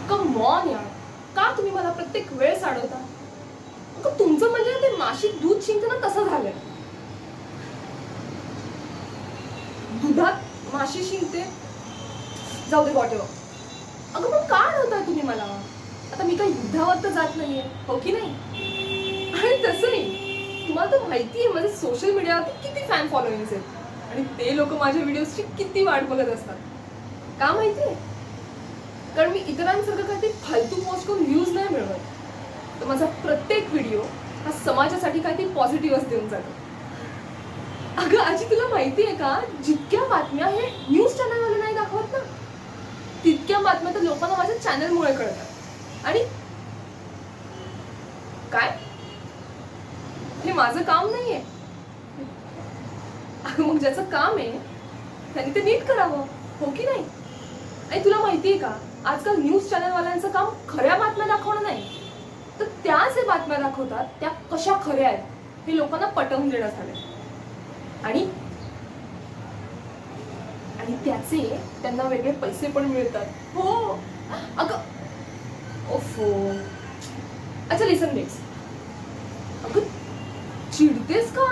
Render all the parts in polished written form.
Come on यार, का तुम्ही मला प्रत्येक वेळेस अडवता? अगं तुमचं म्हणजे ते माशीत दूध शिंकतं ना तसं झालंय. दुधात माशी शिंकते, जाऊ दे व्हॉटएव्हर. अगं पण का अडवताय तुम्ही मला? आता मी काही युद्धावर तर जात नाहीये, हो की नाही? आणि तसंही तुम्हाला तर माहिती आहे माझे सोशल मीडियावरती किती फॅन फॉलोईंग्स आहेत आणि ते लोक माझ्या व्हिडिओजची किती वाट बघत असतात. का माहितीये? कारण मी इतरांसारखं काहीतरी फालतू पोस्ट करून व्ह्यूज नाही मिळवत. तर माझा प्रत्येक व्हिडिओ हा समाजासाठी काहीतरी पॉझिटिव्ह देऊन जातो. अगं आजी तुला माहिती आहे का, जितक्या बातम्या हे न्यूज चॅनलवाले नाही दाखवत ना, तितक्या बातम्या तर लोकांना माझ्या चॅनलमुळे कळतात. आणि काय, हे माझं काम नाहीये? अगं मग ज्याचं काम आहे त्यांनी ते नीट करावं, हो की नाही? आणि तुला माहितीये का, आजकाल न्यूज चॅनलवाल्यांचं काम खऱ्या बातम्या दाखवणं नाही, तर त्या जे बातम्या दाखवतात त्या कशा खऱ्या आहेत हे लोकांना पटवून देण्यात आलंय. आणि आणि त्याचे त्यांना वेगळे पैसे पण मिळतात. हो अगं, ओफो. अच्छा लिसन नेक्स्ट. अगं चिडतेस का?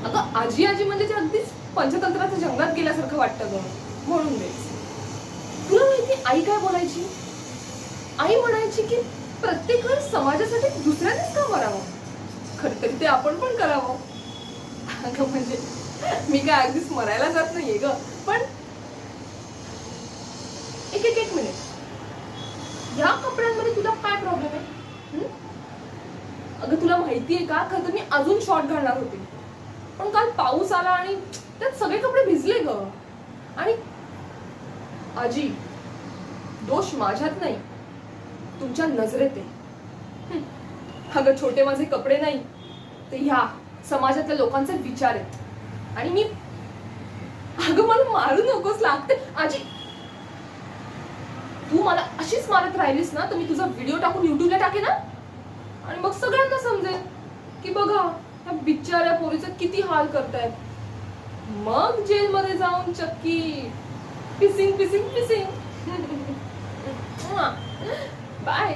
अगं आजी आजी म्हणजे ते अगदीच पंचतंत्राच्या जंगलात गेल्यासारखं वाटतं ग, म्हणून देस. तुला माहिती आई काय बोलायची? आई म्हणायची की प्रत्येक वेळेस समाजासाठी दुसऱ्यानेच का मरावं, खरं तरी ते आपण पण करावं. अगं म्हणजे मी काय अगदीच मरायला जात नाहीये ग, पण एक मिनिट, या कपड्यांमध्ये तुला काय प्रॉब्लेम आहे? अगं तुला माहितीये का, खरं तर मी अजून शॉर्ट घालणार होते, पण काल पाऊस आला आणि त्यात सगळे कपडे भिजले ग. आणि आजी दोष माझ्यात नाही, तुमच्या नजरेत आहे. अगं छोटे माझे कपडे नाही, ते ह्या समाजातल्या लोकांचे विचार आहेत. आणि मी, अगं मला मारू नकोस, लागते आजी. तू मला अशीच मारत राहिलीस ना तर मी तुझा व्हिडिओ टाकून युट्यूबला टाके ना, आणि मग सगळ्यांना समजेल की बघा ह्या बिचाऱ्या पोरीचं किती हाल करतायत. मग जेलमध्ये जाऊन चक्की पिसिंग पिसिंग पिसिंग. बाय.